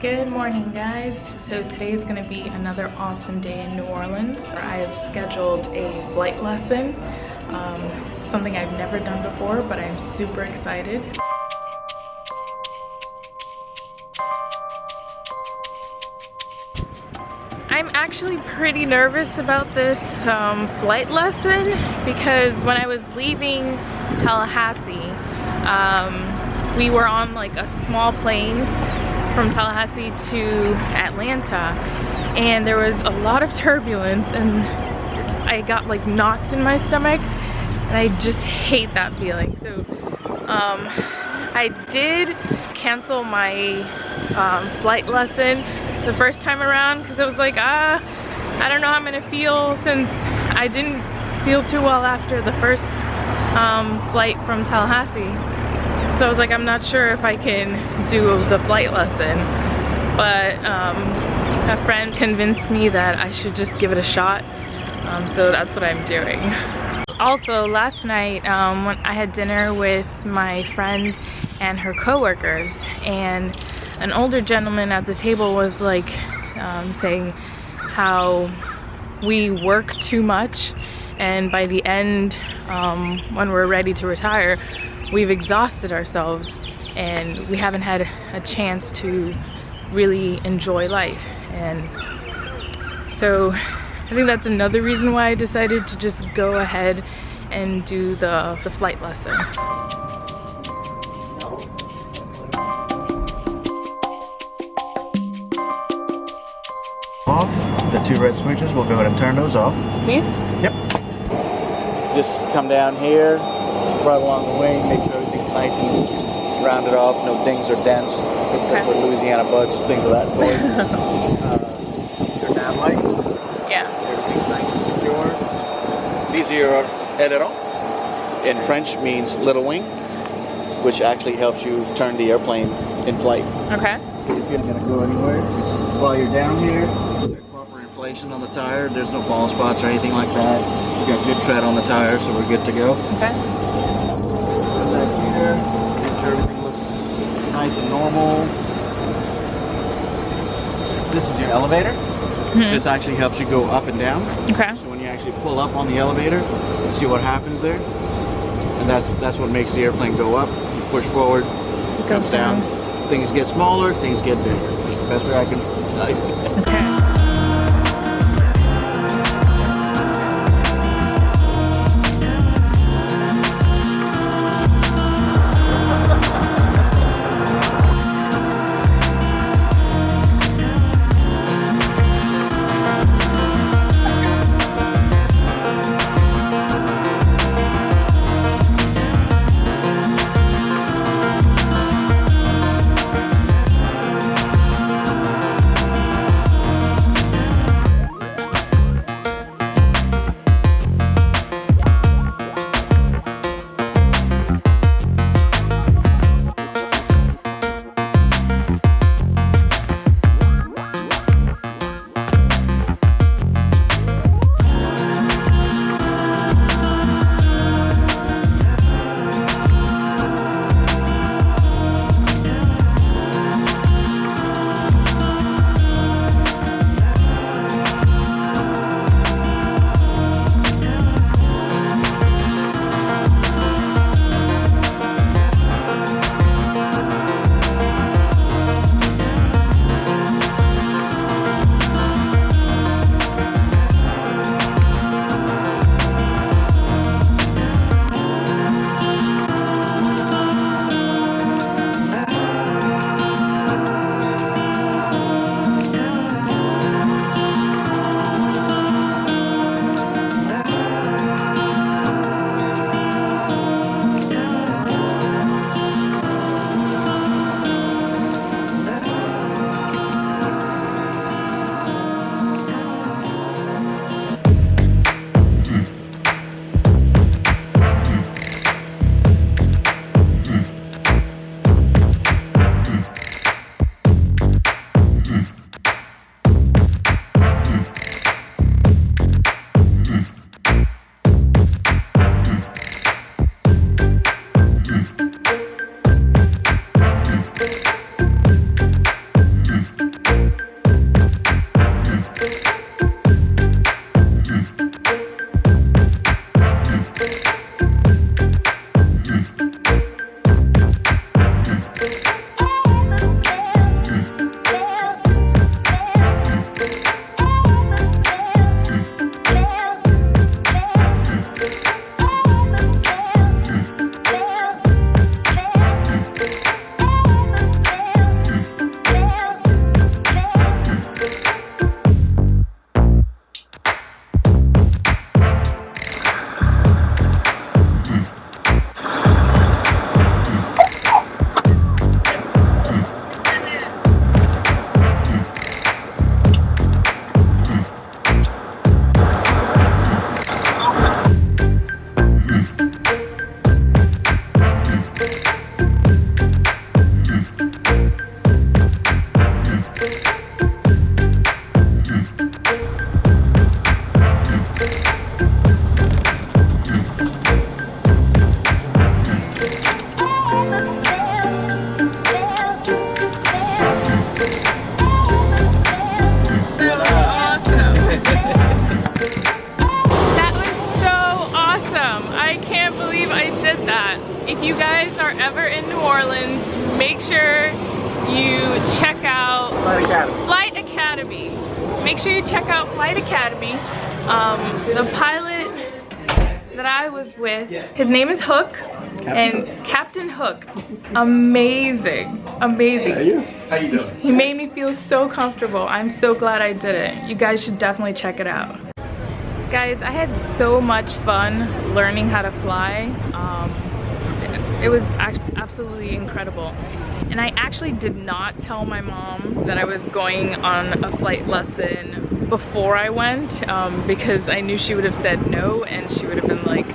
Good morning, guys. So today is going to be another awesome day in New Orleans. I have scheduled a flight lesson, something I've never done before, but I'm super excited. I'm actually pretty nervous about this flight lesson because when I was leaving Tallahassee, we were on like a small plane from Tallahassee to Atlanta, and there was a lot of turbulence and I got like knots in my stomach, and I just hate that feeling. So I did cancel my flight lesson the first time around because it was like, I don't know how I'm gonna feel, since I didn't feel too well after the first flight from Tallahassee. So I was like, I'm not sure if I can do the flight lesson, but a friend convinced me that I should just give it a shot, so that's what I'm doing. Also, last night when I had dinner with my friend and her coworkers, and an older gentleman at the table was like saying how we work too much, and by the end, when we're ready to retire, we've exhausted ourselves and we haven't had a chance to really enjoy life. And so I think that's another reason why I decided to just go ahead and do the flight lesson. Off. The two red switches, we'll go ahead and turn those off. Please? Yep. Just come down here, right along the wing, make sure everything's nice and rounded off, no dings or dents, okay, for Louisiana bugs, things of that sort. Your nav lights. Yeah. Everything's nice and secure. These are your ailerons. In French means little wing, which actually helps you turn the airplane in flight. Okay. If you're going to go anywhere, while you're down here, there's proper inflation on the tire. There's no bald spots or anything like that. We've got good tread on the tire, so we're good to go. Okay. Put that here, make sure everything looks nice and normal. This is your elevator. Mm-hmm. This actually helps you go up and down. Okay. So when you actually pull up on the elevator, see what happens there. And that's what makes the airplane go up. You push forward, it comes down. Things get smaller, things get bigger. That's the best way I can tell you. Okay. If you guys are ever in New Orleans, make sure you check out Flight Academy. Make sure you check out Flight Academy. The pilot that I was with, his name is Hook, Captain Hook. Amazing, amazing. How you doing? He made me feel so comfortable. I'm so glad I did it. You guys should definitely check it out. Guys, I had so much fun learning how to fly. It was absolutely incredible. And I actually did not tell my mom that I was going on a flight lesson before I went because I knew she would have said no and she would have been like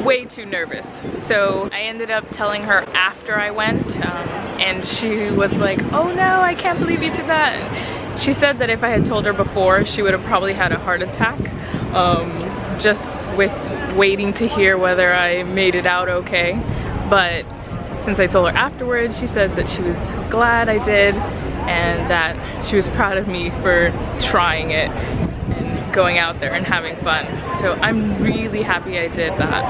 way too nervous. So I ended up telling her after I went and she was like, oh no, I can't believe you did that. And she said that if I had told her before, she would have probably had a heart attack just with waiting to hear whether I made it out okay. But since I told her afterwards, she said that she was glad I did and that she was proud of me for trying it and going out there and having fun. So I'm really happy I did that.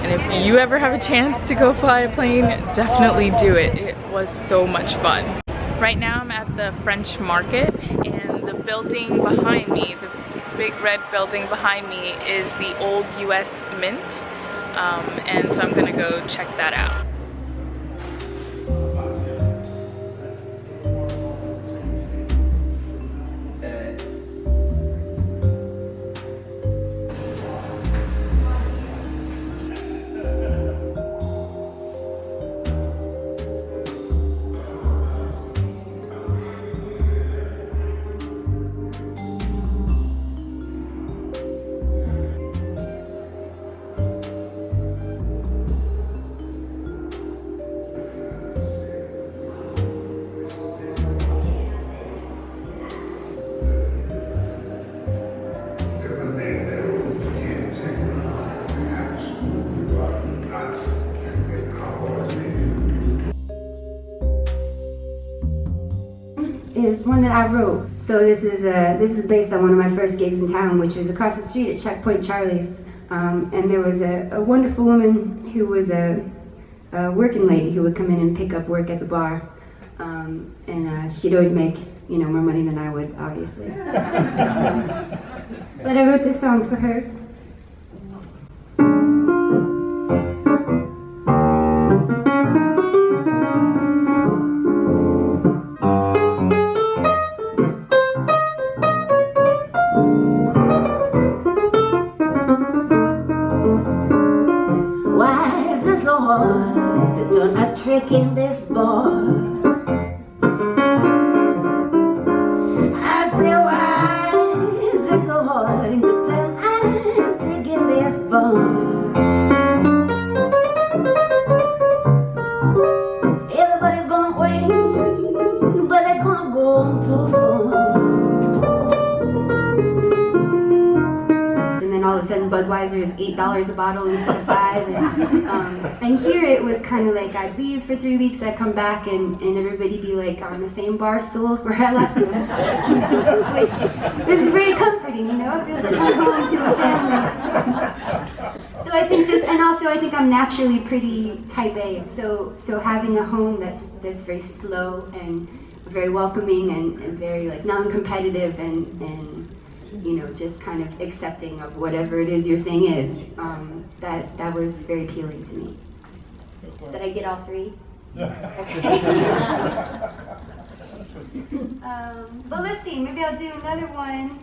And if you ever have a chance to go fly a plane, definitely do it. It was so much fun. Right now I'm at the French Market, and the building behind me, the big red building behind me, is the old US Mint. And so I'm gonna go check that out. Is one that I wrote. So this is based on one of my first gigs in town, which was across the street at Checkpoint Charlie's. And there was a wonderful woman who was a working lady who would come in and pick up work at the bar. And she'd always make, you know, more money than I would, obviously. But I wrote this song for her. To turn a trick in this bar. I say, why is it so hard to turn a trick in this bar? Everybody's gonna wait, but they're gonna go too far. And then all of a sudden Budweiser is $8 a bottle instead of $5. And here it was kind of like I'd leave for 3 weeks, I'd come back and everybody be like on the same bar stools where I left them. Which is very comforting, you know, it feels like I'm home to a family. So I think and also I think I'm naturally pretty type A, so having a home that's very slow and very welcoming and very like non-competitive and you know, just kind of accepting of whatever it is your thing is, that was very appealing to me. Did I get all three? Okay. But let's see, maybe I'll do another one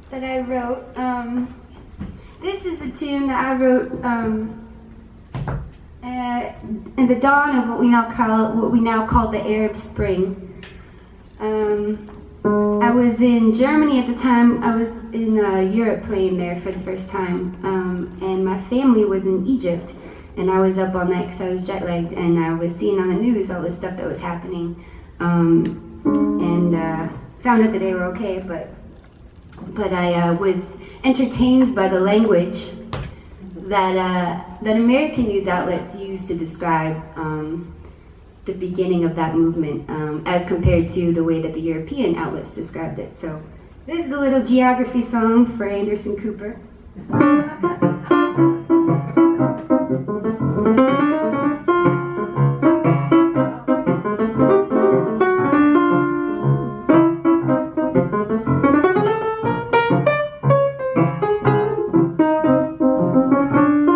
that I wrote. This is a tune that I wrote in the dawn of what we now call the Arab Spring. I was in Germany at the time. I was in Europe playing there for the first time, and my family was in Egypt, and I was up all night because I was jet lagged, and I was seeing on the news all the stuff that was happening, and found out that they were okay, but I was entertained by the language that American news outlets use to describe the beginning of that movement as compared to the way that the European outlets described it. So this is a little geography song for Anderson Cooper.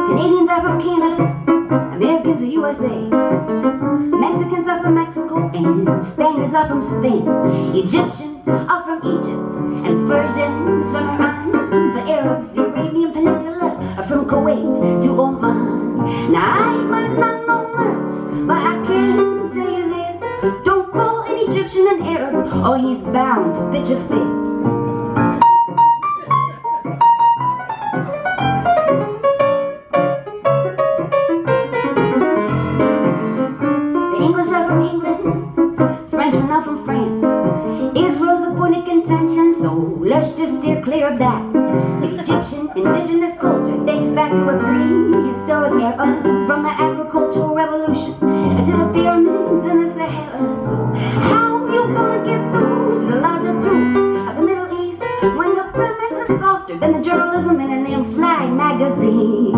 Canadians are from Canada, Americans are USA. Mexicans are from Mexico and Spaniards are from Spain. Egyptians are from Egypt and Persians from Iran. The Arabs, the Arabian Peninsula are from Kuwait to Oman. Now I might not know much, but I can tell you this: don't call an Egyptian an Arab or he's bound to pitch a fit. English are from England, Frenchmen are from France. Israel's a point of contention, so let's just steer clear of that. The Egyptian indigenous culture dates back to a prehistoric era, from the agricultural revolution to the pyramids in the Sahara. So how you gonna get through to the larger truths of the Middle East when the premise is softer than the journalism in a name flag magazine?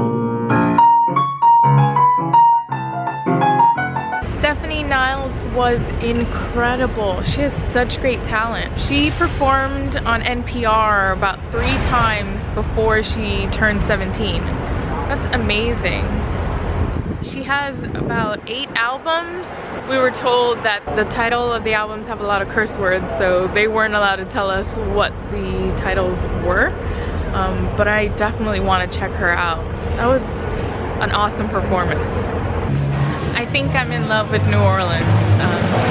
Niles was incredible. She has such great talent. She performed on NPR about 3 times before she turned 17. That's amazing. She has about 8 albums. We were told that the title of the albums have a lot of curse words, so they weren't allowed to tell us what the titles were. But I definitely want to check her out. That was an awesome performance. I think I'm in love with New Orleans.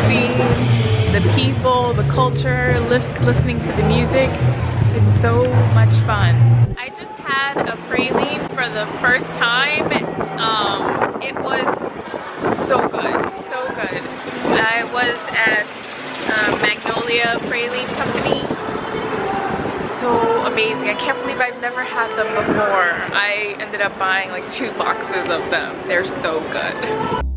Seeing the people, the culture, listening to the music, it's so much fun. I just had a praline for the first time. It was so good, so good. I was at Magnolia Praline Company. So amazing. I can't believe I've never had them before. I ended up buying like 2 boxes of them. They're so good.